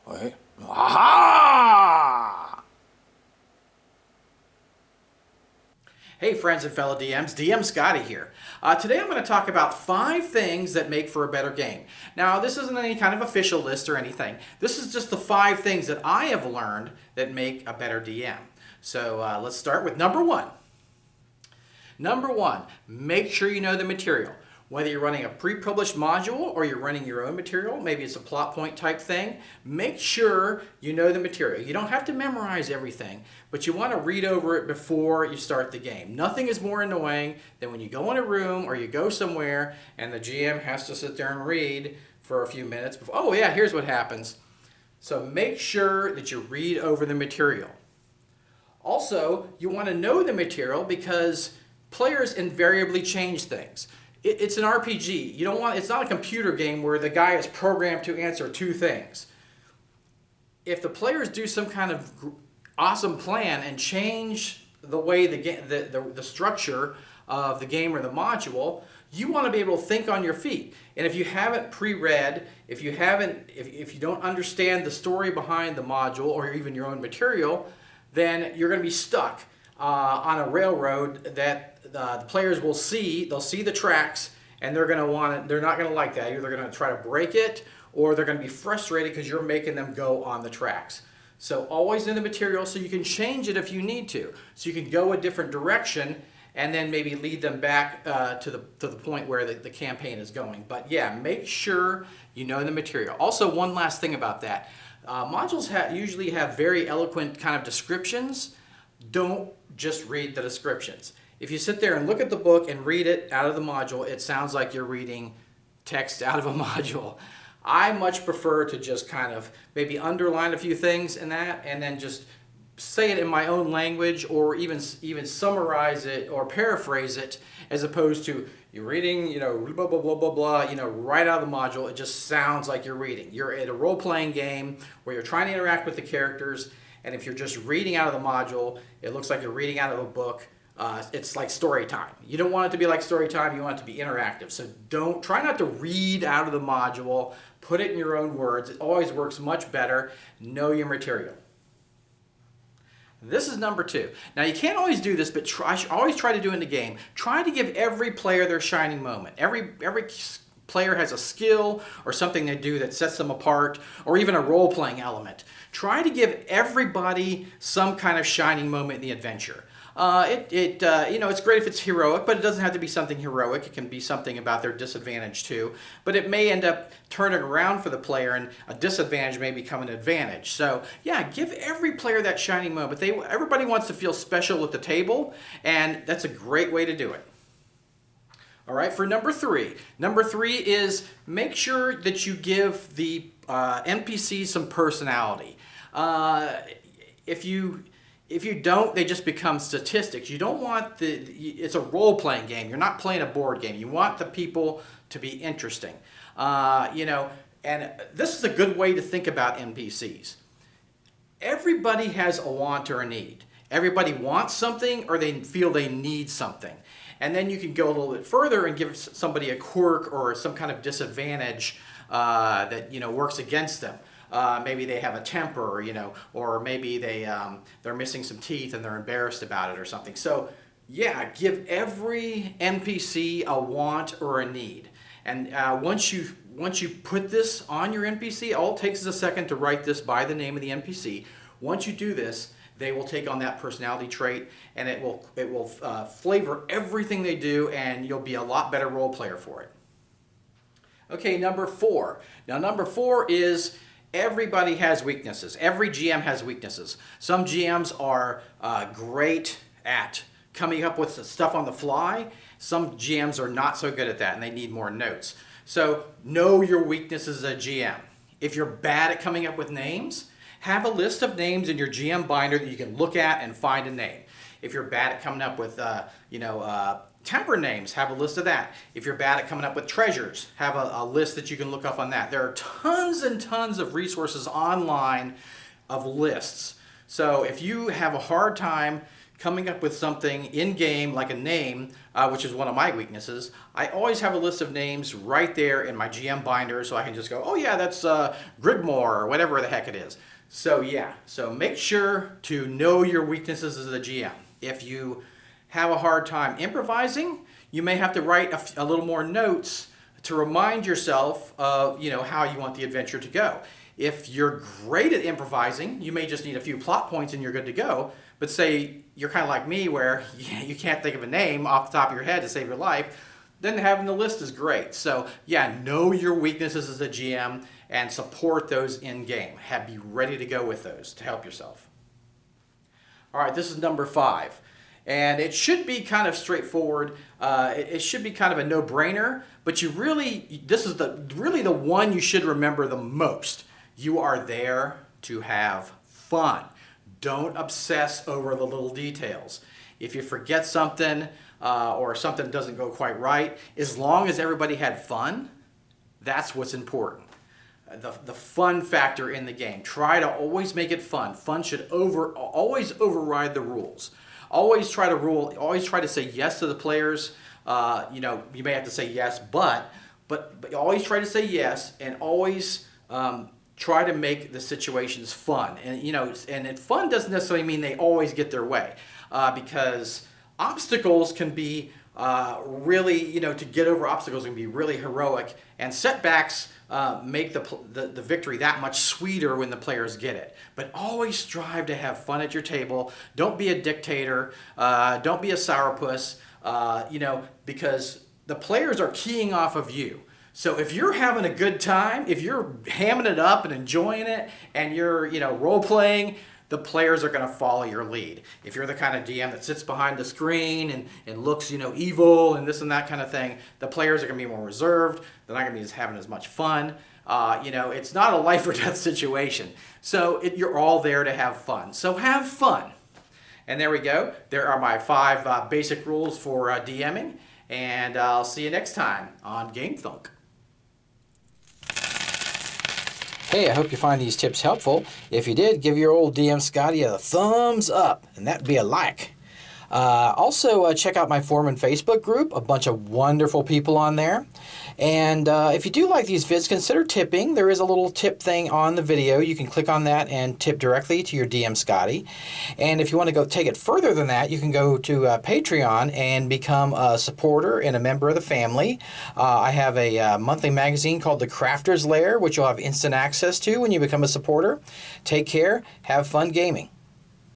Wait. Aha! Hey friends and fellow DMs, DM Scotty here. Today I'm going to talk about 5 things that make for a better game. Now this isn't any kind of official list or anything. This is just the 5 things that I have learned that make a better DM. So let's start with number 1. Number 1, make sure you know the material. Whether you're running a pre-published module or you're running your own material, maybe it's a plot point type thing, make sure you know the material. You don't have to memorize everything, but you want to read over it before you start the game. Nothing is more annoying than when you go in a room or you go somewhere and the GM has to sit there and read for a few minutes before, oh yeah, here's what happens. So make sure that you read over the material. Also, you want to know the material because players invariably change things. It's an RPG. You don't want. It's not a computer game where the guy is programmed to answer 2 things. If the players do some kind of awesome plan and change the way the structure of the game or the module, you want to be able to think on your feet. And if you haven't pre-read, if you don't understand the story behind the module or even your own material, then you're going to be stuck on a railroad that the players will see. They'll see the tracks, and they're not going to like that. Either they're going to try to break it, or they're going to be frustrated because you're making them go on the tracks. So always in the material, so you can change it if you need to. So you can go a different direction, and then maybe lead them back to the point where the campaign is going. But yeah, make sure you know the material. Also, one last thing about that. Modules usually have very eloquent kind of descriptions. Don't just read the descriptions. If you sit there and look at the book and read it out of the module, it sounds like you're reading text out of a module. I much prefer to just kind of maybe underline a few things in that and then just say it in my own language, or even summarize it or paraphrase it, as opposed to you're reading, blah, blah, blah, blah, blah, right out of the module. It just sounds like you're reading. You're at a role-playing game where you're trying to interact with the characters, and if you're just reading out of the module, it looks like you're reading out of a book. It's like story time. You don't want it to be like story time. You want it to be interactive. So try not to read out of the module. Put it in your own words. It always works much better. Know your material. This is number 2. Now you can't always do this, but always try to do it in the game. Try to give every player their shining moment. Every player has a skill or something they do that sets them apart, or even a role-playing element. Try to give everybody some kind of shining moment in the adventure. It's great if it's heroic, but it doesn't have to be something heroic. It can be something about their disadvantage too. But it may end up turning around for the player, and a disadvantage may become an advantage. So yeah, give every player that shining moment. Everybody wants to feel special at the table, and that's a great way to do it. All right, for number 3. Number 3 is make sure that you give the NPCs some personality. If you don't, they just become statistics. You don't want it's a role-playing game. You're not playing a board game. You want the people to be interesting. And this is a good way to think about NPCs. Everybody has a want or a need. Everybody wants something, or they feel they need something. And then you can go a little bit further and give somebody a quirk or some kind of disadvantage that works against them. Maybe they have a temper, or maybe they're missing some teeth and they're embarrassed about it or something. So yeah, give every NPC a want or a need. And once you put this on your NPC, all it takes is a second to write this by the name of the NPC. Once you do this, they will take on that personality trait, and it will flavor everything they do, and you'll be a lot better role player for it. Okay, number 4. Now number 4 is everybody has weaknesses. Every GM has weaknesses. Some GMs are great at coming up with stuff on the fly. Some GMs are not so good at that, and they need more notes. So know your weaknesses as a GM. If you're bad at coming up with names, have a list of names in your GM binder that you can look at and find a name. If you're bad at coming up with, temper names, have a list of that. If you're bad at coming up with treasures, have a list that you can look up on that. There are tons and tons of resources online of lists. So if you have a hard time coming up with something in-game like a name, which is one of my weaknesses. I always have a list of names right there in my GM binder so I can just go, oh yeah, that's Grigmore or whatever the heck it is. So yeah, so make sure to know your weaknesses as a GM. If you have a hard time improvising, you may have to write a little more notes to remind yourself of how you want the adventure to go. If you're great at improvising, you may just need a few plot points and you're good to go. But say you're kind of like me where you can't think of a name off the top of your head to save your life, then having the list is great. So yeah, know your weaknesses as a GM and support those in-game. Be ready to go with those to help yourself. All right, this is number 5. And it should be kind of straightforward. It should be kind of a no-brainer, but this is really the one you should remember the most. You are there to have fun. Don't obsess over the little details. If you forget something or something doesn't go quite right, as long as everybody had fun, that's what's important. The fun factor in the game. Try to always make it fun. Fun should always override the rules. Always try to say yes to the players. You may have to say yes, but always try to say yes, and always try to make the situations fun. And fun doesn't necessarily mean they always get their way, because obstacles can be really, to get over obstacles can be really heroic, and setbacks make the victory that much sweeter when the players get it. But always strive to have fun at your table. Don't be a dictator. Don't be a sourpuss, because the players are keying off of you. So if you're having a good time, if you're hamming it up and enjoying it, and you're role-playing, the players are going to follow your lead. If you're the kind of DM that sits behind the screen and looks evil and this and that kind of thing, the players are going to be more reserved. They're not going to be having as much fun. It's not a life or death situation. So you're all there to have fun. So have fun. And there we go. There are my 5 basic rules for DMing. And I'll see you next time on Gamethunk. Hey, I hope you find these tips helpful. If you did, give your old DM Scotty a thumbs up, and that'd be a like. Also, check out my forum and Facebook group, a bunch of wonderful people on there. And if you do like these vids, consider tipping. There is a little tip thing on the video. You can click on that and tip directly to your DM Scotty. And if you want to go take it further than that, you can go to Patreon and become a supporter and a member of the family. I have a monthly magazine called The Crafter's Lair, which you'll have instant access to when you become a supporter. Take care. Have fun gaming.